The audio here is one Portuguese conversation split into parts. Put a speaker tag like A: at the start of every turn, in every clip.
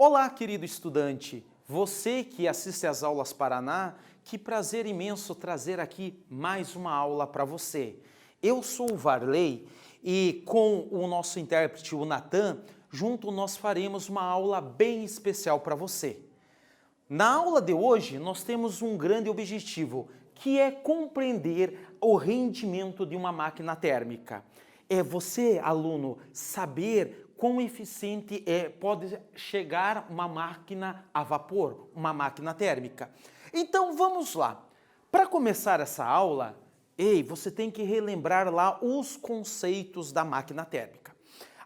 A: Olá, querido estudante, você que assiste às aulas Paraná, que prazer imenso trazer aqui mais uma aula para você. Eu sou o Varley e com o nosso intérprete, o Natan, junto nós faremos uma aula bem especial para você. Na aula de hoje, nós temos um grande objetivo, que é compreender o rendimento de uma máquina térmica. É você, aluno, saber quão eficiente pode chegar uma máquina a vapor, uma máquina térmica. Então, vamos lá. Para começar essa aula, você tem que relembrar lá os conceitos da máquina térmica.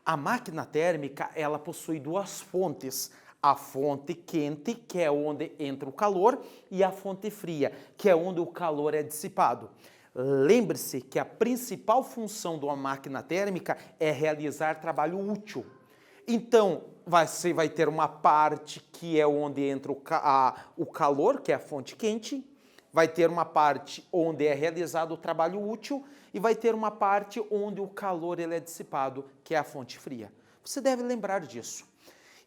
A: A máquina térmica, ela possui duas fontes. A fonte quente, que é onde entra o calor, e a fonte fria, que é onde o calor é dissipado. Lembre-se que a principal função de uma máquina térmica é realizar trabalho útil. Então, você vai ter uma parte que é onde entra o calor, que é a fonte quente, vai ter uma parte onde é realizado o trabalho útil e vai ter uma parte onde o calor ele é dissipado, que é a fonte fria. Você deve lembrar disso.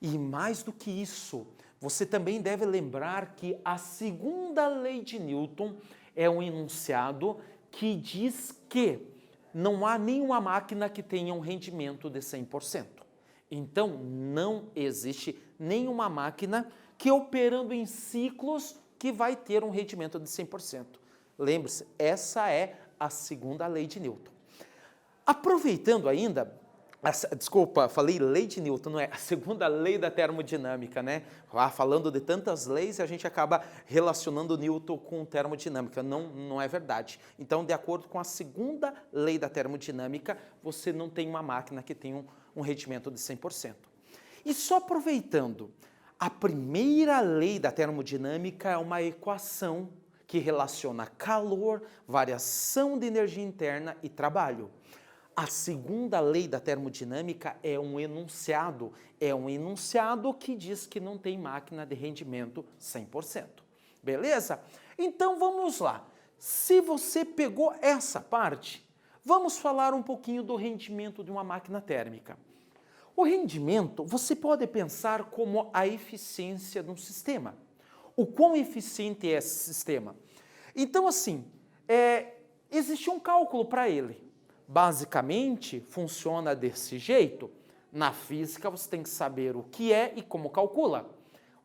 A: E mais do que isso, você também deve lembrar que a segunda lei de Newton é um enunciado que diz que não há nenhuma máquina que tenha um rendimento de 100%. Então, não existe nenhuma máquina que operando em ciclos que vai ter um rendimento de 100%. Lembre-se, essa é a segunda lei de Newton. Aproveitando ainda, desculpa, falei lei de Newton, não é? A segunda lei da termodinâmica, né? Falando de tantas leis, a gente acaba relacionando Newton com termodinâmica. Não é verdade. Então, de acordo com a segunda lei da termodinâmica, você não tem uma máquina que tenha um rendimento de 100%. E só aproveitando, a primeira lei da termodinâmica é uma equação que relaciona calor, variação de energia interna e trabalho. A segunda lei da termodinâmica é um enunciado que diz que não tem máquina de rendimento 100%. Beleza? Então vamos lá. Se você pegou essa parte, vamos falar um pouquinho do rendimento de uma máquina térmica. O rendimento, você pode pensar como a eficiência de um sistema. O quão eficiente é esse sistema? Então, assim, existe um cálculo para ele. Basicamente, funciona desse jeito. Na física, você tem que saber o que é e como calcula.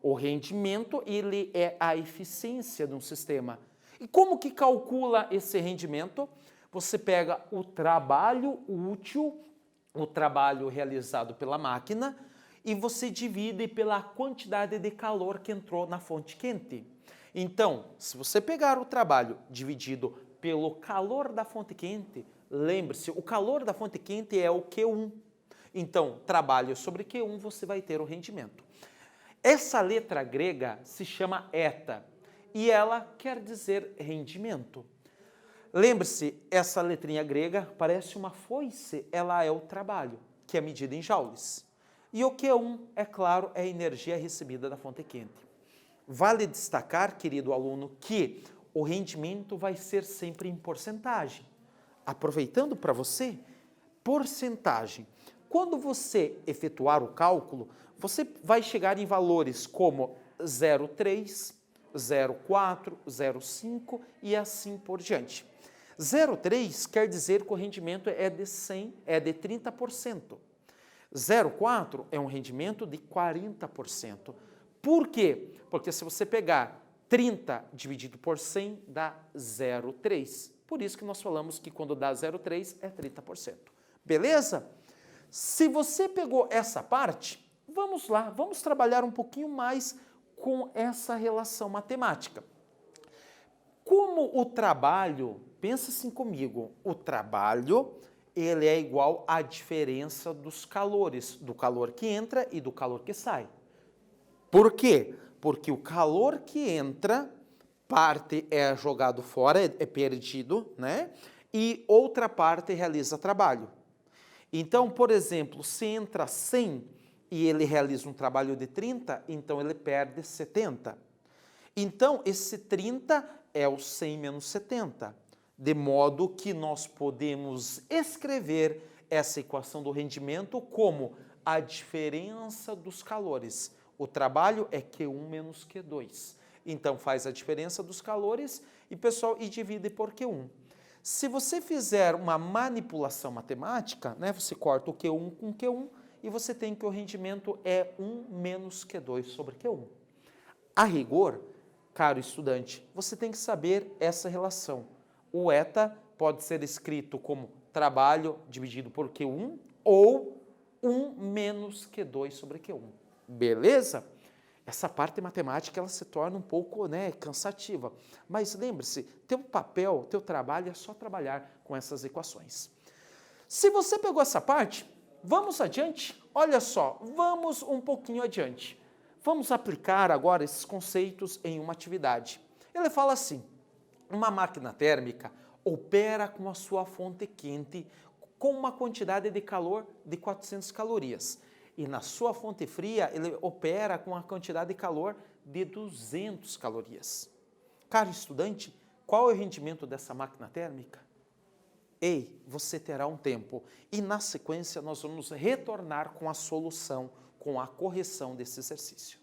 A: O rendimento, ele é a eficiência de um sistema. E como que calcula esse rendimento? Você pega o trabalho útil, o trabalho realizado pela máquina, e você divide pela quantidade de calor que entrou na fonte quente. Então, se você pegar o trabalho dividido pelo calor da fonte quente, lembre-se, o calor da fonte quente é o Q1. Então, trabalho sobre Q1, você vai ter o rendimento. Essa letra grega se chama eta e ela quer dizer rendimento. Lembre-se, essa letrinha grega parece uma foice, ela é o trabalho, que é medido em joules. E o Q1, é claro, é a energia recebida da fonte quente. Vale destacar, querido aluno, que o rendimento vai ser sempre em porcentagem. Aproveitando para você, porcentagem. Quando você efetuar o cálculo, você vai chegar em valores como 0,3, 0,4, 0,5 e assim por diante. 0,3 quer dizer que o rendimento é de 30%. 0,4 é um rendimento de 40%. Por quê? Porque se você pegar 30 dividido por 100 dá 0,3. Por isso que nós falamos que quando dá 0,3 é 30%. Beleza? Se você pegou essa parte, vamos lá, vamos trabalhar um pouquinho mais com essa relação matemática. Como o trabalho, pensa assim comigo, o trabalho ele é igual à diferença dos calores, do calor que entra e do calor que sai. Por quê? Porque o calor que entra, parte é jogado fora, é perdido, né? E outra parte realiza trabalho. Então, por exemplo, se entra 100 e ele realiza um trabalho de 30, então ele perde 70. Então, esse 30 é o 100 menos 70, de modo que nós podemos escrever essa equação do rendimento como a diferença dos calores. O trabalho é Q1 menos Q2. Então, faz a diferença dos calores e, pessoal, e divide por Q1. Se você fizer uma manipulação matemática, né, você corta o Q1 com Q1 e você tem que o rendimento é 1 menos Q2 sobre Q1. A rigor, caro estudante, você tem que saber essa relação. O eta pode ser escrito como trabalho dividido por Q1 ou 1 menos Q2 sobre Q1. Beleza? Essa parte matemática ela se torna um pouco, né, cansativa. Mas lembre-se, teu papel, teu trabalho é só trabalhar com essas equações. Se você pegou essa parte, vamos adiante? Olha só, vamos um pouquinho adiante. Vamos aplicar agora esses conceitos em uma atividade. Ele fala assim, uma máquina térmica opera com a sua fonte quente com uma quantidade de calor de 400 calorias. E na sua fonte fria, ele opera com a quantidade de calor de 200 calorias. Caro estudante, qual é o rendimento dessa máquina térmica? Ei, você terá um tempo. E na sequência, nós vamos retornar com a solução, com a correção desse exercício.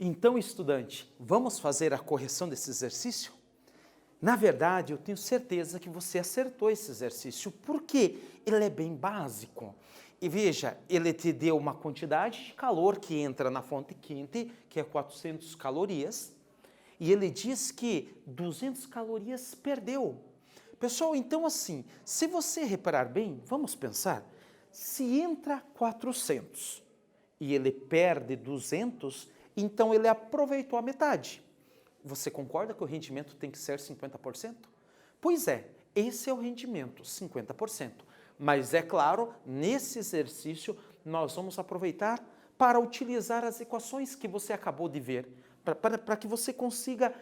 A: Então, estudante, vamos fazer a correção desse exercício? Na verdade, eu tenho certeza que você acertou esse exercício, porque ele é bem básico. E veja, ele te deu uma quantidade de calor que entra na fonte quente, que é 400 calorias, e ele diz que 200 calorias perdeu. Pessoal, então assim, se você reparar bem, vamos pensar, se entra 400 e ele perde 200, então ele aproveitou a metade. Você concorda que o rendimento tem que ser 50%? Pois é, esse é o rendimento, 50%. Mas é claro, nesse exercício, nós vamos aproveitar para utilizar as equações que você acabou de ver, para que você consiga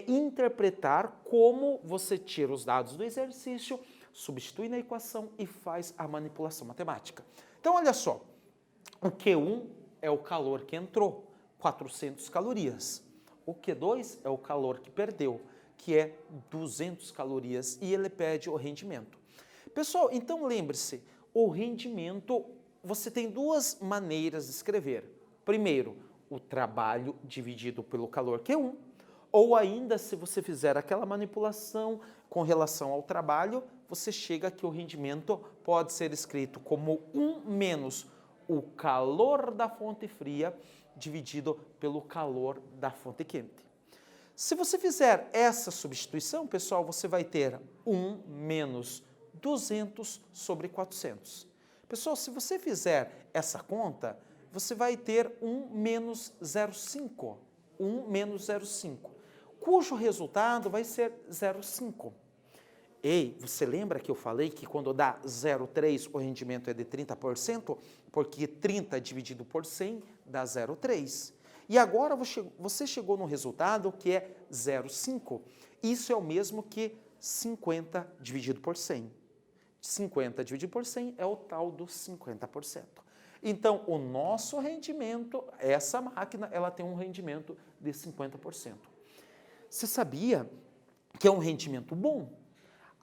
A: interpretar como você tira os dados do exercício, substitui na equação e faz a manipulação matemática. Então, olha só, o Q1 é o calor que entrou, 400 calorias. O Q2 é o calor que perdeu, que é 200 calorias, e ele pede o rendimento. Pessoal, então lembre-se, o rendimento, você tem duas maneiras de escrever. Primeiro, o trabalho dividido pelo calor Q1, ou ainda, se você fizer aquela manipulação com relação ao trabalho, você chega que o rendimento pode ser escrito como 1 menos o calor da fonte fria dividido pelo calor da fonte quente. Se você fizer essa substituição, pessoal, você vai ter 1 menos 200 sobre 400. Pessoal, se você fizer essa conta, você vai ter 1 menos 0,5. 1 menos 0,5, cujo resultado vai ser 0,5. Ei, você lembra que eu falei que quando dá 0,3 o rendimento é de 30%? Porque 30 dividido por 100 dá 0,3. E agora você chegou no resultado que é 0,5. Isso é o mesmo que 50 dividido por 100. 50 dividido por 100 é o tal dos 50%. Então, o nosso rendimento, essa máquina, ela tem um rendimento de 50%. Você sabia que é um rendimento bom?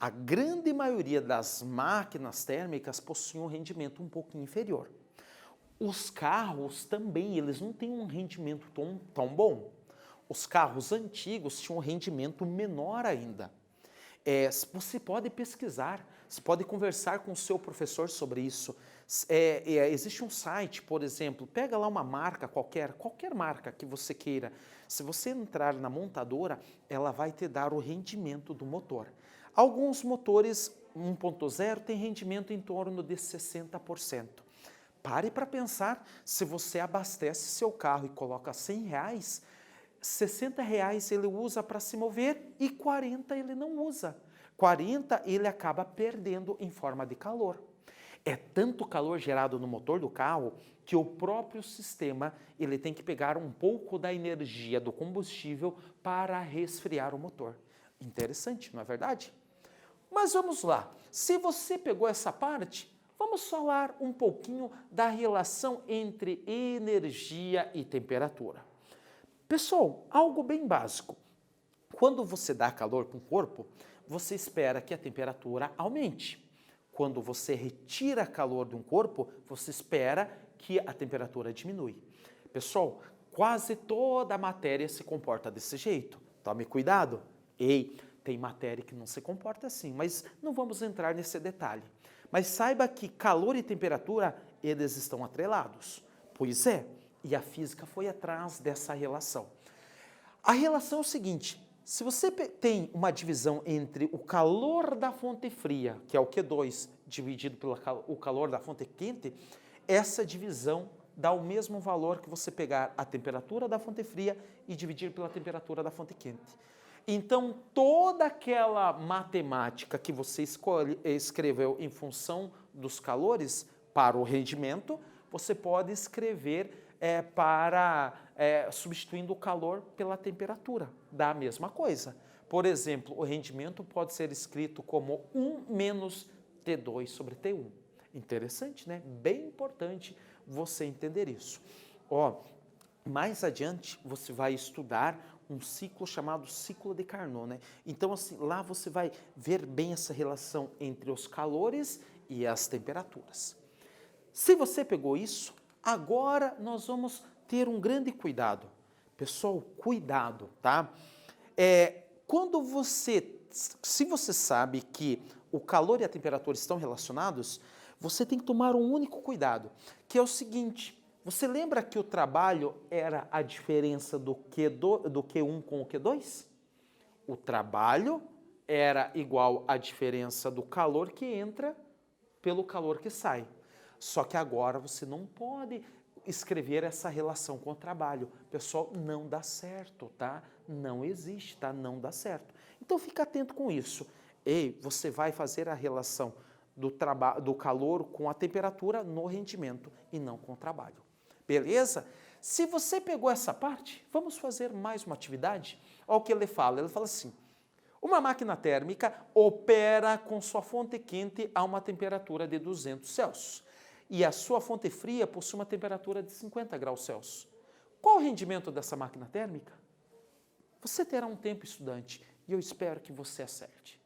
A: A grande maioria das máquinas térmicas possuem um rendimento um pouco inferior. Os carros também, eles não têm um rendimento tão bom. Os carros antigos tinham um rendimento menor ainda. Você pode pesquisar, você pode conversar com o seu professor sobre isso. Existe um site, por exemplo, pega lá uma marca qualquer marca que você queira. Se você entrar na montadora, ela vai te dar o rendimento do motor. Alguns motores 1.0 têm rendimento em torno de 60%. Pare para pensar, se você abastece seu carro e coloca R$100, R$60 ele usa para se mover e 40 ele não usa. 40 ele acaba perdendo em forma de calor. É tanto calor gerado no motor do carro que o próprio sistema ele tem que pegar um pouco da energia do combustível para resfriar o motor. Interessante, não é verdade? Mas vamos lá, se você pegou essa parte, vamos falar um pouquinho da relação entre energia e temperatura. Pessoal, algo bem básico. Quando você dá calor para um corpo, você espera que a temperatura aumente. Quando você retira calor de um corpo, você espera que a temperatura diminui. Pessoal, quase toda a matéria se comporta desse jeito. Tome cuidado. Ei, tem matéria que não se comporta assim, mas não vamos entrar nesse detalhe. Mas saiba que calor e temperatura, eles estão atrelados. Pois é, e a física foi atrás dessa relação. A relação é o seguinte, se você tem uma divisão entre o calor da fonte fria, que é o Q2, dividido pelo calor da fonte quente, essa divisão dá o mesmo valor que você pegar a temperatura da fonte fria e dividir pela temperatura da fonte quente. Então, toda aquela matemática que você escreveu em função dos calores para o rendimento, você pode escrever substituindo o calor pela temperatura, dá a mesma coisa. Por exemplo, o rendimento pode ser escrito como 1 menos T2 sobre T1. Interessante, né? Bem importante você entender isso. Mais adiante, você vai estudar um ciclo chamado ciclo de Carnot, né? Então, assim, lá você vai ver bem essa relação entre os calores e as temperaturas. Se você pegou isso, agora nós vamos ter um grande cuidado. Pessoal, cuidado, tá? Se você sabe que o calor e a temperatura estão relacionados, você tem que tomar um único cuidado, que é o seguinte: você lembra que o trabalho era a diferença do Q1 com o Q2? O trabalho era igual à diferença do calor que entra pelo calor que sai. Só que agora você não pode escrever essa relação com o trabalho. Pessoal, não dá certo, tá? Não existe, tá? Não dá certo. Então fica atento com isso. Ei, você vai fazer a relação do calor com a temperatura no rendimento e não com o trabalho. Beleza? Se você pegou essa parte, vamos fazer mais uma atividade? Olha o que ele fala assim: uma máquina térmica opera com sua fonte quente a uma temperatura de 200 Celsius e a sua fonte fria possui uma temperatura de 50 graus Celsius. Qual o rendimento dessa máquina térmica? Você terá um tempo, estudante, e eu espero que você acerte.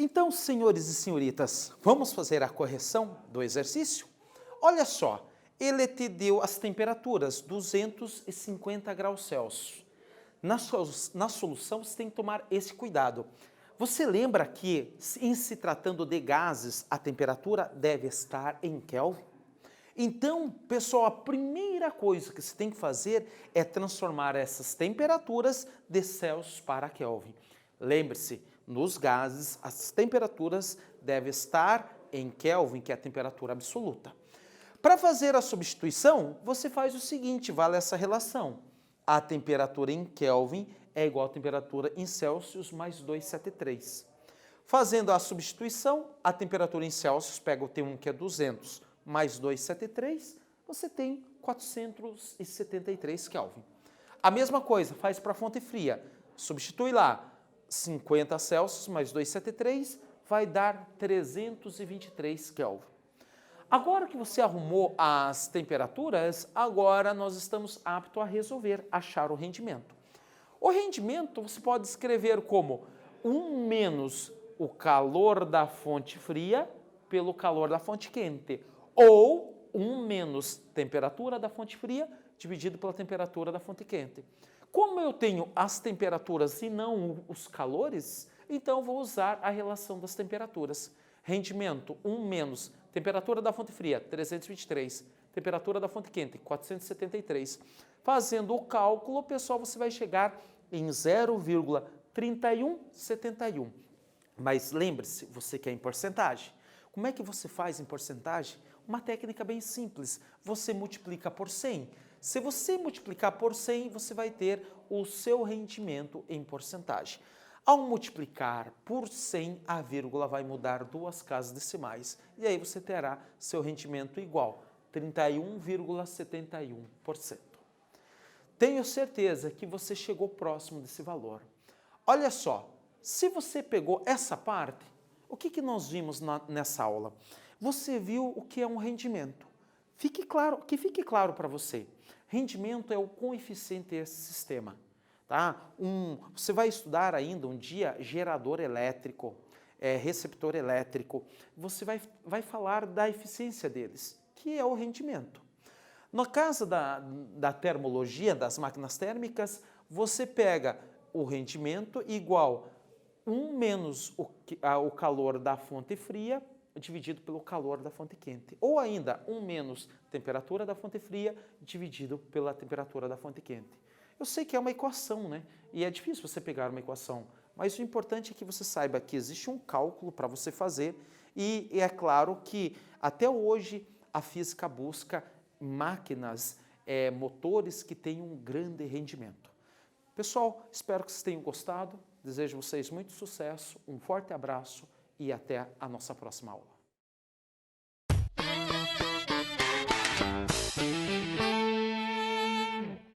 A: Então, senhores e senhoritas, vamos fazer a correção do exercício? Olha só, ele te deu as temperaturas, 250 graus Celsius. Na solução, você tem que tomar esse cuidado. Você lembra que, em se tratando de gases, a temperatura deve estar em Kelvin? Então, pessoal, a primeira coisa que você tem que fazer é transformar essas temperaturas de Celsius para Kelvin. Lembre-se, nos gases, as temperaturas devem estar em Kelvin, que é a temperatura absoluta. Para fazer a substituição, você faz o seguinte, vale essa relação. A temperatura em Kelvin é igual à temperatura em Celsius mais 273. Fazendo a substituição, a temperatura em Celsius, pega o T1 que é 200, mais 273, você tem 473 Kelvin. A mesma coisa, faz para a fonte fria. Substitui lá, 50 Celsius mais 273 vai dar 323 Kelvin. Agora que você arrumou as temperaturas, agora nós estamos aptos a resolver, achar o rendimento. O rendimento você pode escrever como 1 menos o calor da fonte fria pelo calor da fonte quente, ou 1 menos temperatura da fonte fria dividido pela temperatura da fonte quente. Como eu tenho as temperaturas e não os calores, então vou usar a relação das temperaturas. Rendimento 1 menos temperatura da fonte fria, 323, temperatura da fonte quente, 473. Fazendo o cálculo, pessoal, você vai chegar em 0,3171. Mas lembre-se, você quer em porcentagem. Como é que você faz em porcentagem? Uma técnica bem simples, você multiplica por 100. Se você multiplicar por 100, você vai ter o seu rendimento em porcentagem. Ao multiplicar por 100, a vírgula vai mudar 2 casas decimais. E aí você terá seu rendimento igual, 31,71%. Tenho certeza que você chegou próximo desse valor. Olha só, se você pegou essa parte, o que nós vimos nessa aula? Você viu o que é um rendimento. Fique claro para você. Rendimento é o coeficiente desse sistema. Tá? Você vai estudar ainda um dia gerador elétrico, receptor elétrico. Você vai falar da eficiência deles, que é o rendimento. No caso da termologia, das máquinas térmicas, você pega o rendimento igual 1 menos o calor da fonte fria dividido pelo calor da fonte quente. Ou ainda, 1 menos temperatura da fonte fria dividido pela temperatura da fonte quente. Eu sei que é uma equação, né? E é difícil você pegar uma equação, mas o importante é que você saiba que existe um cálculo para você fazer e é claro que até hoje a física busca máquinas, motores que tenham um grande rendimento. Pessoal, espero que vocês tenham gostado, desejo a vocês muito sucesso, um forte abraço e até a nossa próxima aula.